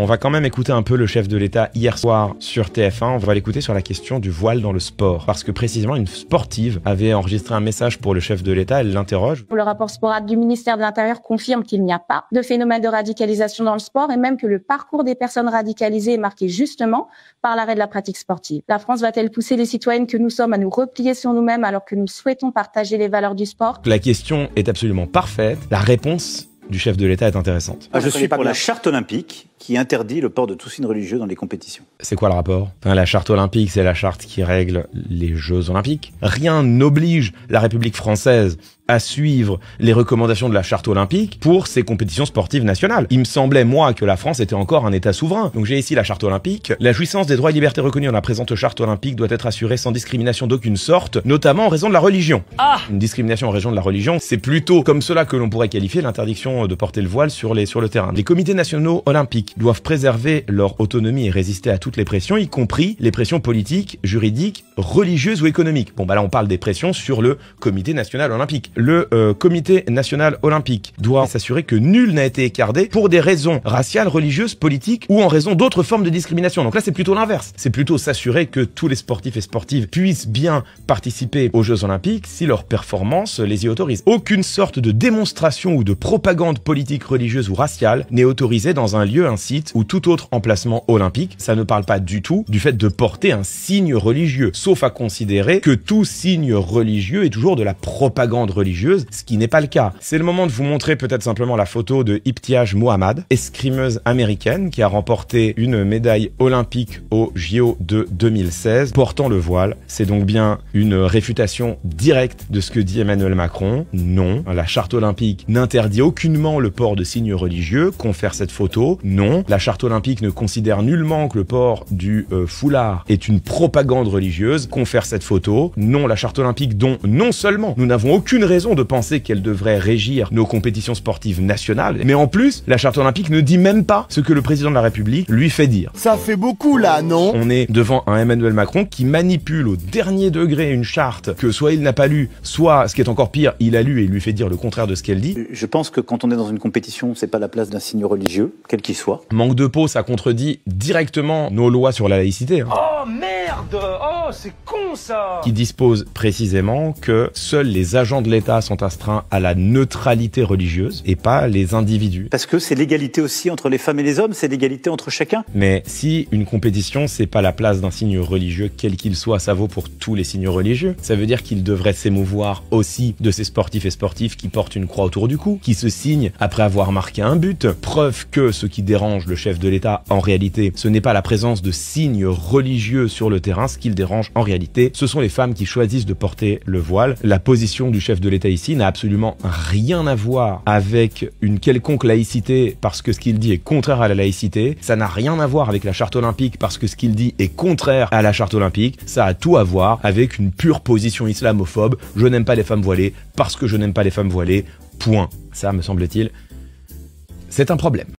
On va quand même écouter un peu le chef de l'État hier soir sur TF1. On va l'écouter sur la question du voile dans le sport. Parce que précisément, une sportive avait enregistré un message pour le chef de l'État. Elle l'interroge. Le rapport Sporade du ministère de l'Intérieur confirme qu'il n'y a pas de phénomène de radicalisation dans le sport et même que le parcours des personnes radicalisées est marqué justement par l'arrêt de la pratique sportive. La France va-t-elle pousser les citoyennes que nous sommes à nous replier sur nous-mêmes alors que nous souhaitons partager les valeurs du sport? La question est absolument parfaite. La réponse du chef de l'État est intéressante. Je suis pour la charte olympique qui interdit le port de tout signe religieux dans les compétitions. C'est quoi le rapport? La charte olympique, c'est la charte qui règle les Jeux olympiques. Rien n'oblige la République française à suivre les recommandations de la charte olympique pour ses compétitions sportives nationales. Il me semblait, moi, que la France était encore un État souverain. Donc j'ai ici la charte olympique. La jouissance des droits et libertés reconnus dans la présente charte olympique doit être assurée sans discrimination d'aucune sorte, notamment en raison de la religion. Une discrimination en raison de la religion, c'est plutôt comme cela que l'on pourrait qualifier l'interdiction de porter le voile sur le terrain. Les comités nationaux olympiques doivent préserver leur autonomie et résister à toutes les pressions, y compris les pressions politiques, juridiques, religieuses ou économiques. Bon, là, on parle des pressions sur le comité national olympique. Le comité national olympique doit s'assurer que nul n'a été écarté pour des raisons raciales, religieuses, politiques ou en raison d'autres formes de discrimination. Donc là, c'est plutôt l'inverse. C'est plutôt s'assurer que tous les sportifs et sportives puissent bien participer aux Jeux olympiques si leur performance les y autorise. Aucune sorte de démonstration ou de propagande politique, religieuse ou raciale n'est autorisée dans un lieu, un site ou tout autre emplacement olympique. Ça ne parle pas du tout du fait de porter un signe religieux, sauf à considérer que tout signe religieux est toujours de la propagande religieuse, ce qui n'est pas le cas. C'est le moment de vous montrer peut-être simplement la photo de Ibtiaj Mohammad, escrimeuse américaine qui a remporté une médaille olympique au JO de 2016, portant le voile. C'est donc bien une réfutation directe de ce que dit Emmanuel Macron. Non, la charte olympique n'interdit aucunement le port de signes religieux, confère cette photo. Non, la charte olympique ne considère nullement que le port du foulard est une propagande religieuse, confère cette photo. Non, la charte olympique dont non seulement nous n'avons aucune raison de penser qu'elle devrait régir nos compétitions sportives nationales, mais en plus, la charte olympique ne dit même pas ce que le président de la République lui fait dire. Ça fait beaucoup là, non? On est devant un Emmanuel Macron qui manipule au dernier degré une charte que soit il n'a pas lue, soit, ce qui est encore pire, il a lu et il lui fait dire le contraire de ce qu'elle dit. Je pense que quand on est dans une compétition, c'est pas la place d'un signe religieux, quel qu'il soit. Manque de peau, ça contredit directement nos lois sur la laïcité. Oh merde! Oh, c'est con ça! Qui dispose précisément que seuls les agents de l'État sont astreints à la neutralité religieuse et pas les individus. Parce que c'est l'égalité aussi entre les femmes et les hommes, c'est l'égalité entre chacun. Mais si une compétition, c'est pas la place d'un signe religieux, quel qu'il soit, ça vaut pour tous les signes religieux. Ça veut dire qu'il devrait s'émouvoir aussi de ces sportifs et sportives qui portent une croix autour du cou, qui se signent après avoir marqué un but. Preuve que ce qui dérange le chef de l'État, en réalité, ce n'est pas la présence de signes religieux sur le terrain. Ce qui le dérange, en réalité, ce sont les femmes qui choisissent de porter le voile. La position du chef de l'État ici n'a absolument rien à voir avec une quelconque laïcité parce que ce qu'il dit est contraire à la laïcité. Ça n'a rien à voir avec la charte olympique parce que ce qu'il dit est contraire à la charte olympique. Ça a tout à voir avec une pure position islamophobe. Je n'aime pas les femmes voilées parce que je n'aime pas les femmes voilées. Point. Ça, me semble-t-il, c'est un problème.